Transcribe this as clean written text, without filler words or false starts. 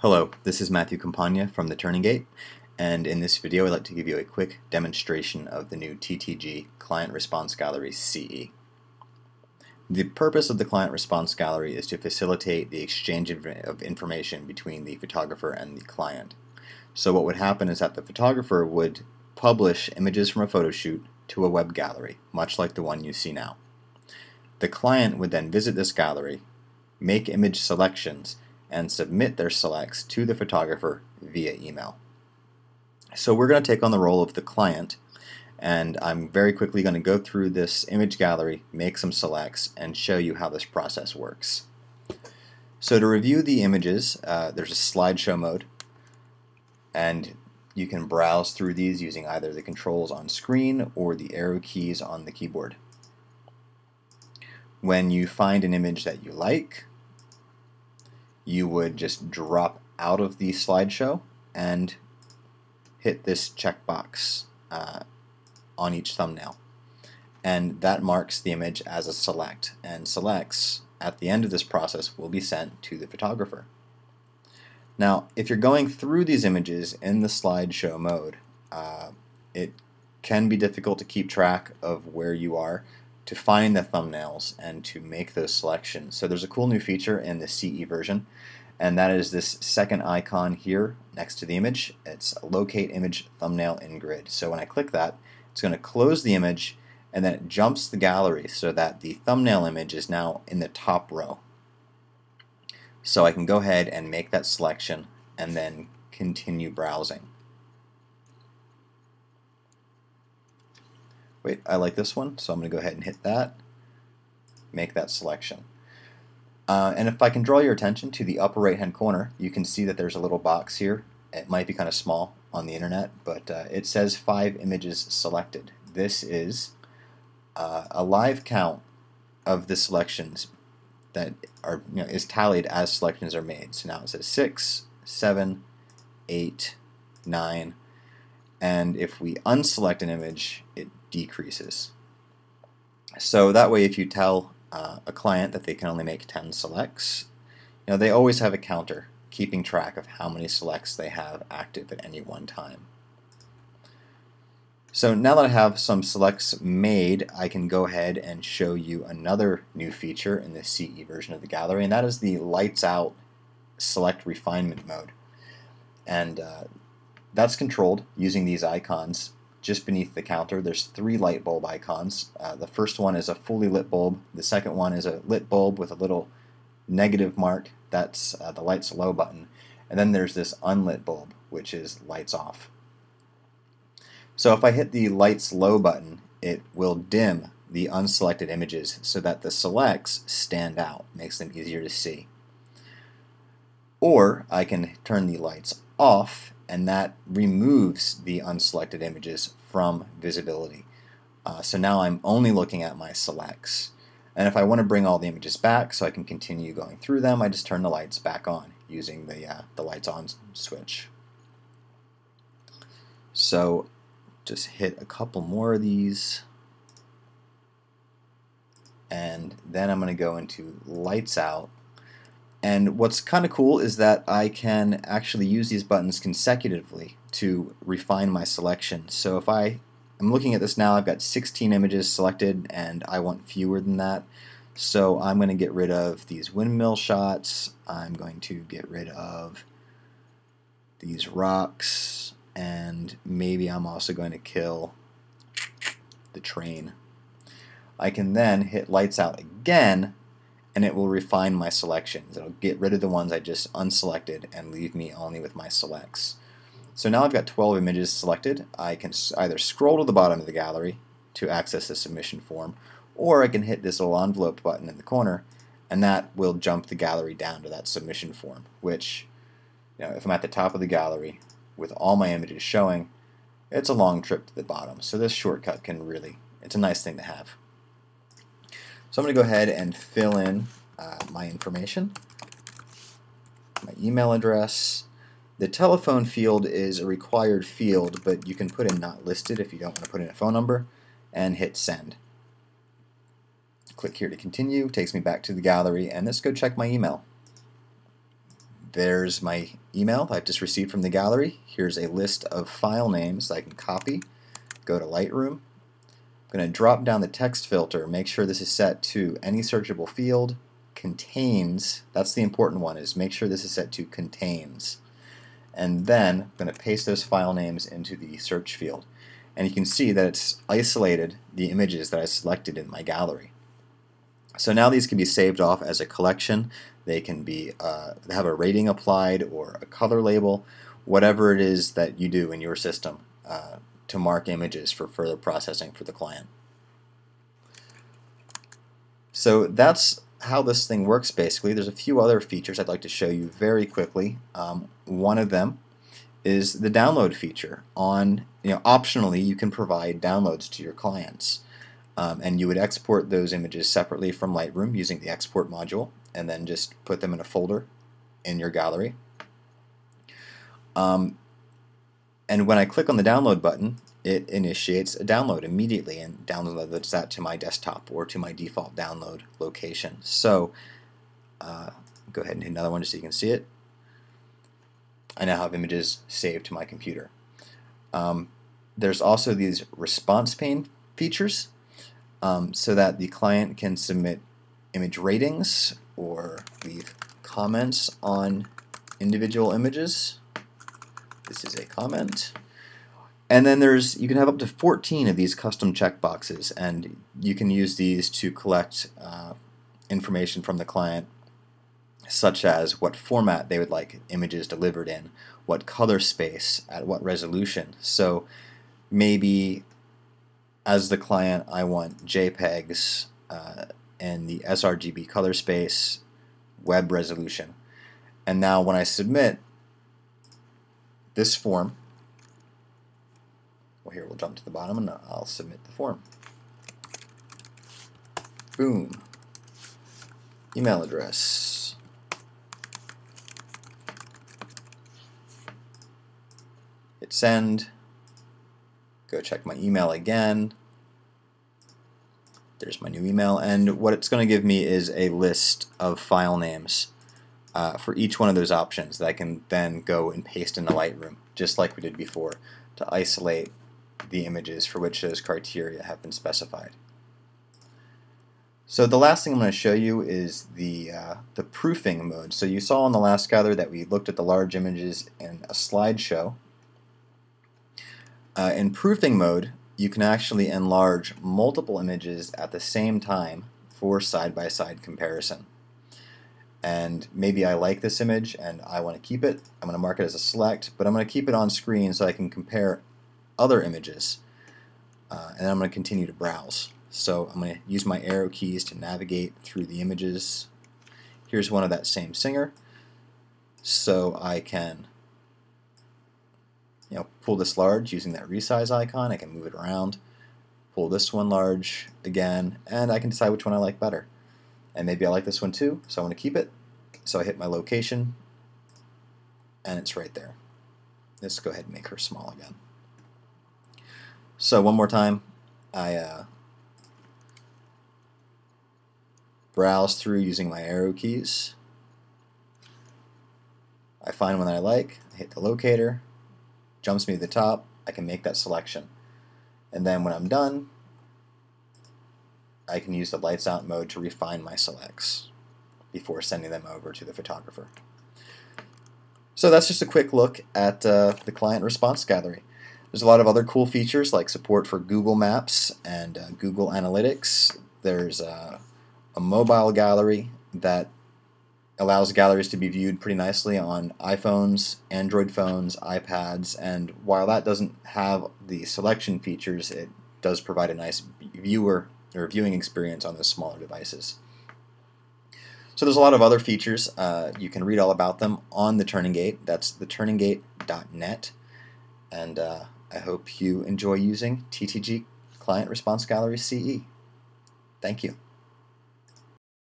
Hello, this is Matthew Campagna from the Turning Gate, and in this video I'd like to give you a quick demonstration of the new TTG Client Response Gallery CE. The purpose of the Client Response Gallery is to facilitate the exchange of information between the photographer and the client. So what would happen is that the photographer would publish images from a photo shoot to a web gallery, much like the one you see now. The client would then visit this gallery, make image selections, and submit their selects to the photographer via email. So we're going to take on the role of the client, and I'm very quickly going to go through this image gallery, make some selects, and show you how this process works. So to review the images, there's a slideshow mode, and you can browse through these using either the controls on screen or the arrow keys on the keyboard. When you find an image that you like, you would just drop out of the slideshow and hit this checkbox on each thumbnail. And that marks the image as a select, and selects at the end of this process will be sent to the photographer. Now, if you're going through these images in the slideshow mode, it can be difficult to keep track of where you are, to find the thumbnails, and to make those selections. So there's a cool new feature in the CE version, and that is this second icon here next to the image. It's Locate Image Thumbnail in Grid. So when I click that, it's going to close the image, and then it jumps the gallery so that the thumbnail image is now in the top row. So I can go ahead and make that selection and then continue browsing. Wait, I like this one, so I'm going to go ahead and hit that, make that selection. And if I can draw your attention to the upper right hand corner, you can see that there's a little box here. It might be kind of small on the internet, but it says 5 images selected. This is a live count of the selections that are, is tallied as selections are made. So now it says 6, 7, 8, 9, and if we unselect an image, it decreases. So that way, if you tell a client that they can only make 10 selects, they always have a counter keeping track of how many selects they have active at any one time. So now that I have some selects made, I can go ahead and show you another new feature in the CE version of the gallery, and that is the Lights Out Select Refinement mode. And that's controlled using these icons. Just beneath the counter, there's 3 light bulb icons. The first one is a fully lit bulb. The second one is a lit bulb with a little negative mark. That's the lights low button. And then there's this unlit bulb, which is lights off. So if I hit the lights low button, it will dim the unselected images so that the selects stand out, makes them easier to see. Or I can turn the lights off, and that removes the unselected images from visibility. So now I'm only looking at my selects. And if I want to bring all the images back so I can continue going through them, I just turn the lights back on using the lights on switch. So just hit a couple more of these, and then I'm going to go into lights out. And what's kind of cool is that I can actually use these buttons consecutively to refine my selection. So if I'm looking at this now, I've got 16 images selected and I want fewer than that. So I'm going to get rid of these windmill shots, I'm going to get rid of these rocks, and maybe I'm also going to kill the train. I can then hit lights out again, and it will refine my selections. It'll get rid of the ones I just unselected and leave me only with my selects. So now I've got 12 images selected. I can either scroll to the bottom of the gallery to access the submission form, or I can hit this little envelope button in the corner, and that will jump the gallery down to that submission form, which, if I'm at the top of the gallery with all my images showing, it's a long trip to the bottom. So this shortcut it's a nice thing to have. So I'm going to go ahead and fill in my information, my email address. The telephone field is a required field, but you can put in not listed if you don't want to put in a phone number, and hit send. Click here to continue, takes me back to the gallery, and let's go check my email. there's my email I've just received from the gallery. Here's a list of file names that I can copy. Go to Lightroom. I'm going to drop down the text filter, make sure this is set to any searchable field, contains, that's the important one, is make sure this is set to contains. And then I'm going to paste those file names into the search field. And you can see that it's isolated the images that I selected in my gallery. So now these can be saved off as a collection. They can be have a rating applied or a color label, whatever it is that you do in your system to mark images for further processing for the client. So that's how this thing works basically. There's a few other features I'd like to show you very quickly. One of them is the download feature. Optionally you can provide downloads to your clients. And you would export those images separately from Lightroom using the export module and then just put them in a folder in your gallery. And when I click on the download button, it initiates a download immediately and downloads that to my desktop or to my default download location. So go ahead and hit another one just so you can see it. I now have images saved to my computer. There's also these response pane features so that the client can submit image ratings or leave comments on individual images. This is a comment. And then you can have up to 14 of these custom checkboxes, and you can use these to collect information from the client, such as what format they would like images delivered in, what color space, at what resolution. So maybe as the client I want JPEGs and the sRGB color space, web resolution. And now when I submit this form, well, here we'll jump to the bottom and I'll submit the form. Boom. Email address. Hit send. Go check my email again. There's my new email, and what it's going to give me is a list of file names for each one of those options that I can then go and paste into Lightroom, just like we did before, to isolate the images for which those criteria have been specified. So the last thing I'm going to show you is the proofing mode. So you saw in the last gather that we looked at the large images in a slideshow. In proofing mode, you can actually enlarge multiple images at the same time for side-by-side comparison. And maybe I like this image and I want to keep it. I'm going to mark it as a select, but I'm going to keep it on screen so I can compare other images. And I'm going to continue to browse. So I'm going to use my arrow keys to navigate through the images. Here's one of that same singer. So I can pull this large using that resize icon. I can move it around, pull this one large again, and I can decide which one I like better. And maybe I like this one too, so I want to keep it. So I hit my location, and it's right there. Let's go ahead and make her small again. So one more time, I browse through using my arrow keys. I find one that I like, I hit the locator, jumps me to the top, I can make that selection. And then when I'm done, I can use the lights out mode to refine my selects before sending them over to the photographer. So that's just a quick look at the client response gallery. There's a lot of other cool features like support for Google Maps and Google Analytics. There's a mobile gallery that allows galleries to be viewed pretty nicely on iPhones, Android phones, iPads, and while that doesn't have the selection features, it does provide a nice viewing experience on those smaller devices. So there's a lot of other features. You can read all about them on the Turning Gate. That's theturningate.net, and I hope you enjoy using TTG Client Response Gallery CE. Thank you.